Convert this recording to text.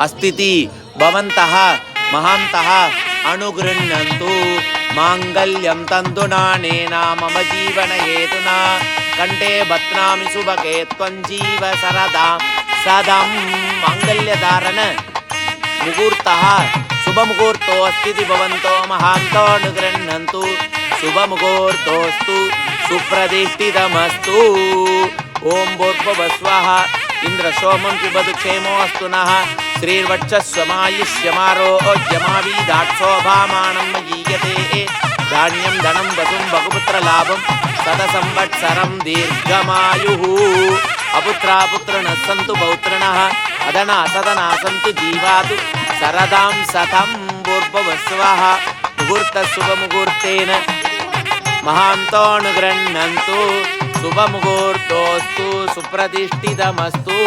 अस्तिति भवन्तः महान्तः अनुगृह्णन्तु माङ्गल्यं तन्तुनानेन मम जीवनहेतुना कंठे बध्नामि सुभगे त्वं जीव सरदां सदां माङ्गल्यधारण मुहूर्तः शुभमुहूर्तोऽस्ति भवन्तो महान्तो अनुगृह्णन्तु शुभमुहूर्तोऽस्तु सुप्रतिष्ठितमस्तु ओं भूर्भुवस्वः इंद्र सोमं पिबतु क्षेमोऽस्तु नः श्रीर्वक्षस्वमायुष्यमारोग्यमावीदाक्षोभामानं मयीयते धान्यं धनं वसुं बहुपुत्रलाभं शतसंवत्सरं दीर्घमायुः अपुत्रापुत्रिणः सन्तु पौत्रिणः अदना सदना सन्तु जीवातु सरदां सतं भूर्भुवस्वः मुहूर्तशुभमुहूर्तेन महान्तोऽनुगृह्णन्तु शुभमुहूर्तोऽस्तु सुप्रतिष्ठितमस्तु।